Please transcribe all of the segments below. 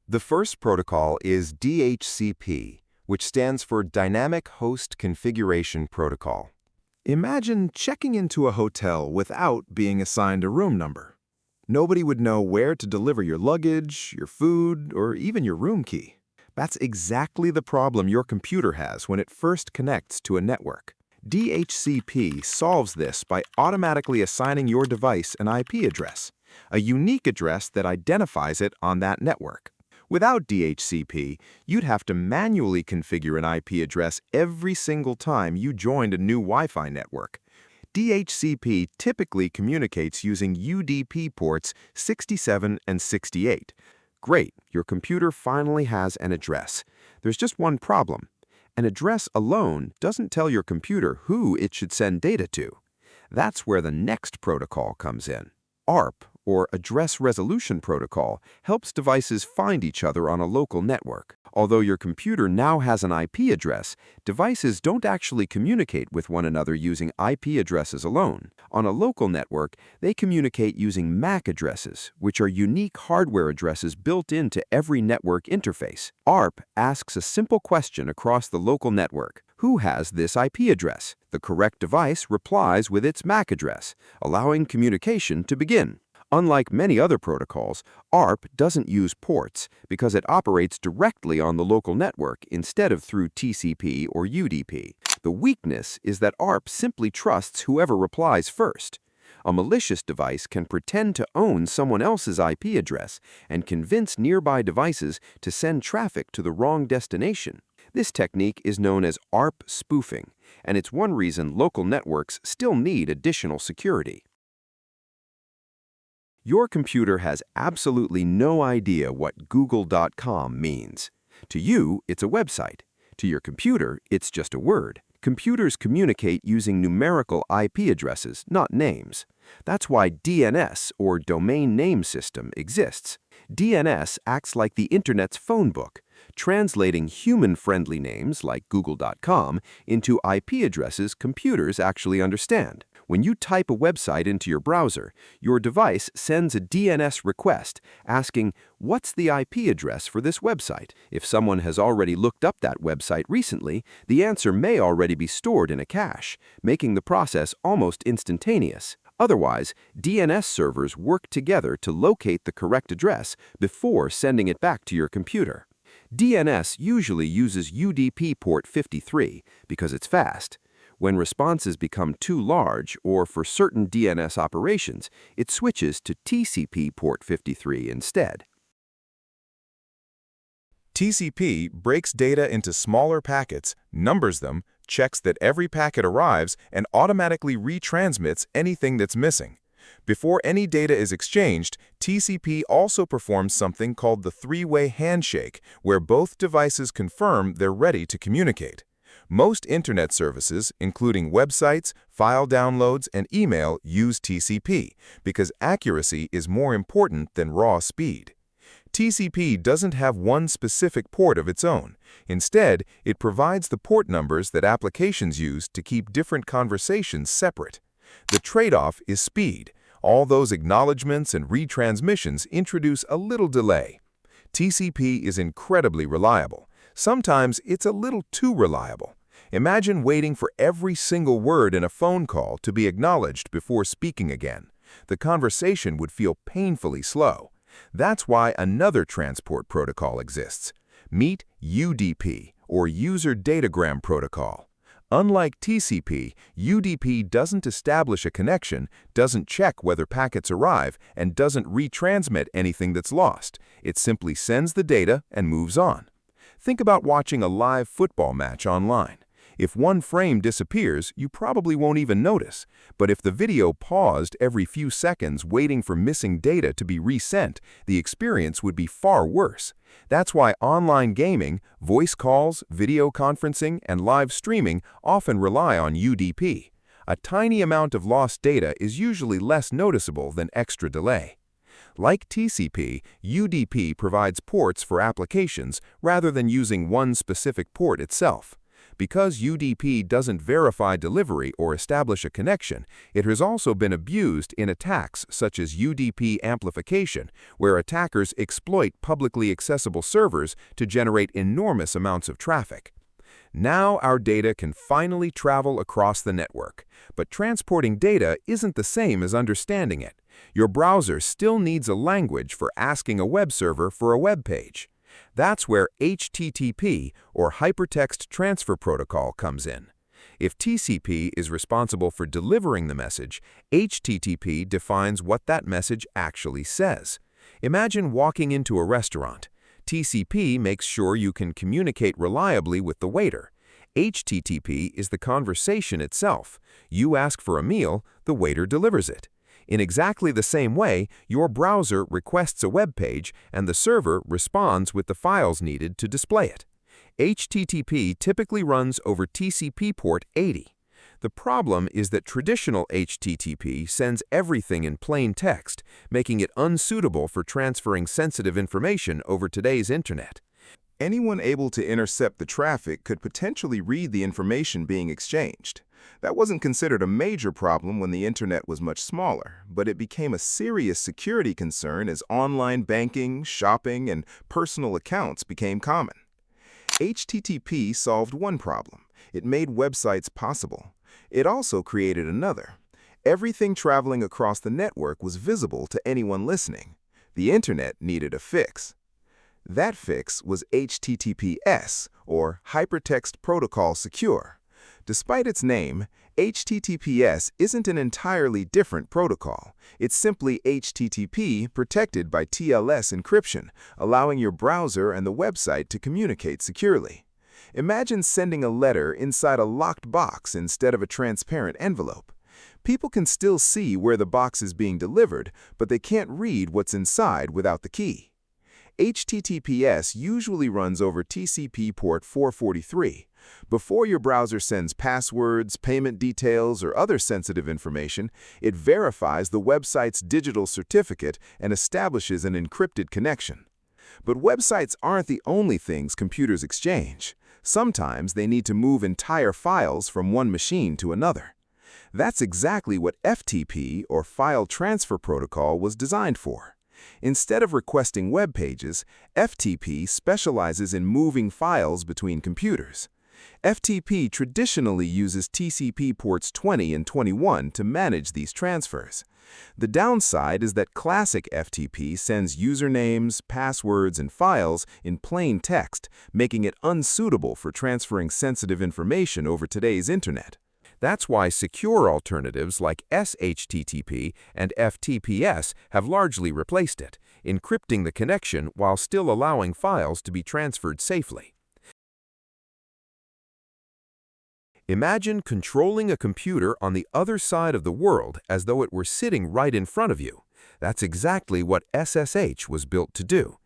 The first protocol is DHCP, which stands for Dynamic Host Configuration Protocol. Imagine checking into a hotel without being assigned a room number. Nobody would know where to deliver your luggage, your food, or even your room key. That's exactly the problem your computer has when it first connects to a network. DHCP solves this by automatically assigning your device an IP address, a unique address that identifies it on that network. Without DHCP, you'd have to manually configure an IP address every single time you joined a new Wi-Fi network. DHCP typically communicates using UDP ports 67 and 68. Great, your computer finally has an address. There's just one problem. An address alone doesn't tell your computer who it should send data to. That's where the next protocol comes in. ARP, or Address Resolution Protocol, helps devices find each other on a local network. Although your computer now has an IP address, devices don't actually communicate with one another using IP addresses alone. On a local network, they communicate using MAC addresses, which are unique hardware addresses built into every network interface. ARP asks a simple question across the local network. Who has this IP address? The correct device replies with its MAC address, allowing communication to begin. Unlike many other protocols, ARP doesn't use ports because it operates directly on the local network instead of through TCP or UDP. The weakness is that ARP simply trusts whoever replies first. A malicious device can pretend to own someone else's IP address and convince nearby devices to send traffic to the wrong destination. This technique is known as ARP spoofing, and it's one reason local networks still need additional security. Your computer has absolutely no idea what Google.com means. To you, it's a website. To your computer, it's just a word. Computers communicate using numerical IP addresses, not names. That's why DNS, or Domain Name System, exists. DNS acts like the Internet's phone book, translating human-friendly names like Google.com into IP addresses computers actually understand. When you type a website into your browser, your device sends a DNS request asking, "What's the IP address for this website?" If someone has already looked up that website recently, the answer may already be stored in a cache, making the process almost instantaneous. Otherwise, DNS servers work together to locate the correct address before sending it back to your computer. DNS usually uses UDP port 53 because it's fast. When responses become too large, or for certain DNS operations, it switches to TCP port 53 instead. TCP breaks data into smaller packets, numbers them, checks that every packet arrives, and automatically retransmits anything that's missing. Before any data is exchanged, TCP also performs something called the three-way handshake, where both devices confirm they're ready to communicate. Most Internet services, including websites, file downloads, and email, use TCP because accuracy is more important than raw speed. TCP doesn't have one specific port of its own. Instead, it provides the port numbers that applications use to keep different conversations separate. The trade-off is speed. All those acknowledgments and retransmissions introduce a little delay. TCP is incredibly reliable. Sometimes it's a little too reliable. Imagine waiting for every single word in a phone call to be acknowledged before speaking again. The conversation would feel painfully slow. That's why another transport protocol exists. Meet UDP, or User Datagram Protocol. Unlike TCP, UDP doesn't establish a connection, doesn't check whether packets arrive, and doesn't retransmit anything that's lost. It simply sends the data and moves on. Think about watching a live football match online. If one frame disappears, you probably won't even notice. But if the video paused every few seconds waiting for missing data to be resent, the experience would be far worse. That's why online gaming, voice calls, video conferencing, and live streaming often rely on UDP. A tiny amount of lost data is usually less noticeable than extra delay. Like TCP, UDP provides ports for applications rather than using one specific port itself. Because UDP doesn't verify delivery or establish a connection, it has also been abused in attacks such as UDP amplification, where attackers exploit publicly accessible servers to generate enormous amounts of traffic. Now our data can finally travel across the network, but transporting data isn't the same as understanding it. Your browser still needs a language for asking a web server for a web page. That's where HTTP, or Hypertext Transfer Protocol, comes in. If TCP is responsible for delivering the message, HTTP defines what that message actually says. Imagine walking into a restaurant. TCP makes sure you can communicate reliably with the waiter. HTTP is the conversation itself. You ask for a meal, the waiter delivers it. In exactly the same way, your browser requests a web page and the server responds with the files needed to display it. HTTP typically runs over TCP port 80. The problem is that traditional HTTP sends everything in plain text, making it unsuitable for transferring sensitive information over today's internet. Anyone able to intercept the traffic could potentially read the information being exchanged. That wasn't considered a major problem when the internet was much smaller, but it became a serious security concern as online banking, shopping, and personal accounts became common. HTTP solved one problem. It made websites possible. It also created another. Everything traveling across the network was visible to anyone listening. The internet needed a fix. That fix was HTTPS, or Hypertext Protocol Secure. Despite its name, HTTPS isn't an entirely different protocol. It's simply HTTP protected by TLS encryption, allowing your browser and the website to communicate securely. Imagine sending a letter inside a locked box instead of a transparent envelope. People can still see where the box is being delivered, but they can't read what's inside without the key. HTTPS usually runs over TCP port 443. Before your browser sends passwords, payment details, or other sensitive information, it verifies the website's digital certificate and establishes an encrypted connection. But websites aren't the only things computers exchange. Sometimes they need to move entire files from one machine to another. That's exactly what FTP, or File Transfer Protocol, was designed for. Instead of requesting web pages, FTP specializes in moving files between computers. FTP traditionally uses TCP ports 20 and 21 to manage these transfers. The downside is that classic FTP sends usernames, passwords, and files in plain text, making it unsuitable for transferring sensitive information over today's internet. That's why secure alternatives like SHTTP and FTPS have largely replaced it, encrypting the connection while still allowing files to be transferred safely. Imagine controlling a computer on the other side of the world as though it were sitting right in front of you. That's exactly what SSH was built to do.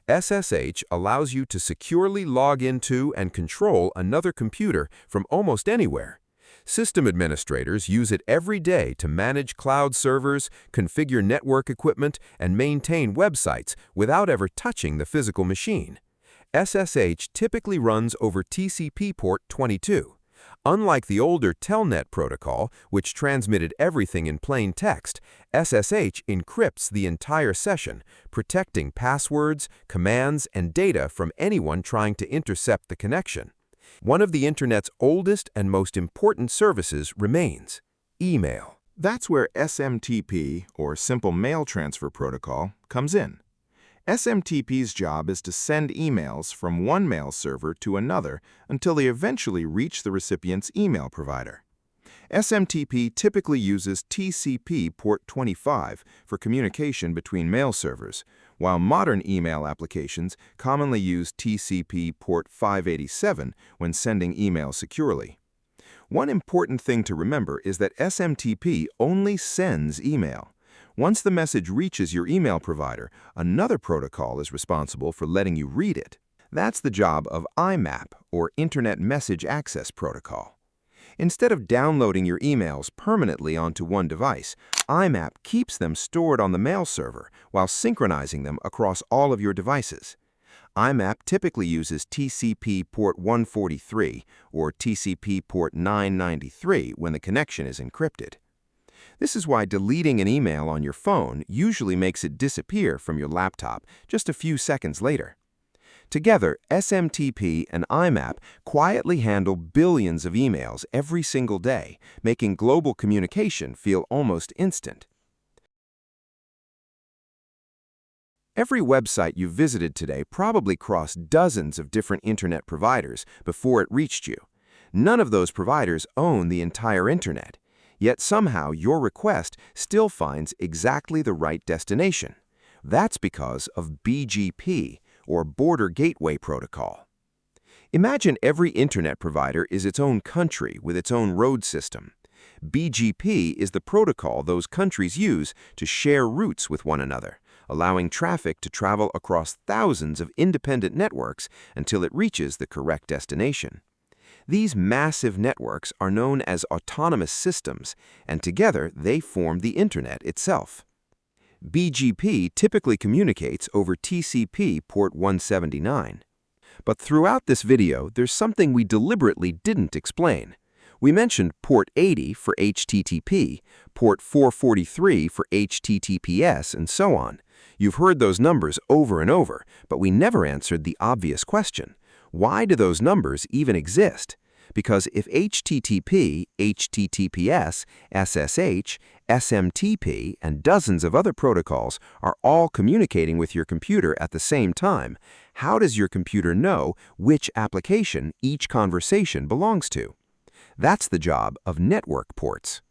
SSH allows you to securely log into and control another computer from almost anywhere. System administrators use it every day to manage cloud servers, configure network equipment, and maintain websites without ever touching the physical machine. SSH typically runs over TCP port 22. Unlike the older Telnet protocol, which transmitted everything in plain text, SSH encrypts the entire session, protecting passwords, commands, and data from anyone trying to intercept the connection. One of the Internet's oldest and most important services remains: email. That's where SMTP, or Simple Mail Transfer Protocol, comes in. SMTP's job is to send emails from one mail server to another until they eventually reach the recipient's email provider. SMTP typically uses TCP port 25 for communication between mail servers, while modern email applications commonly use TCP port 587 when sending email securely. One important thing to remember is that SMTP only sends email. Once the message reaches your email provider, another protocol is responsible for letting you read it. That's the job of IMAP, or Internet Message Access Protocol. Instead of downloading your emails permanently onto one device, IMAP keeps them stored on the mail server while synchronizing them across all of your devices. IMAP typically uses TCP port 143 or TCP port 993 when the connection is encrypted. This is why deleting an email on your phone usually makes it disappear from your laptop just a few seconds later. Together, SMTP and IMAP quietly handle billions of emails every single day, making global communication feel almost instant. Every website you visited today probably crossed dozens of different internet providers before it reached you. None of those providers own the entire internet, yet somehow your request still finds exactly the right destination. That's because of BGP, or Border Gateway Protocol. Imagine every internet provider is its own country with its own road system. BGP is the protocol those countries use to share routes with one another, allowing traffic to travel across thousands of independent networks until it reaches the correct destination. These massive networks are known as autonomous systems, and together they form the Internet itself. BGP typically communicates over TCP port 179. But throughout this video, there's something we deliberately didn't explain. We mentioned port 80 for HTTP, port 443 for HTTPS, and so on. You've heard those numbers over and over, but we never answered the obvious question. Why do those numbers even exist? Because if HTTP, HTTPS, SSH, SMTP, and dozens of other protocols are all communicating with your computer at the same time, how does your computer know which application each conversation belongs to? That's the job of network ports.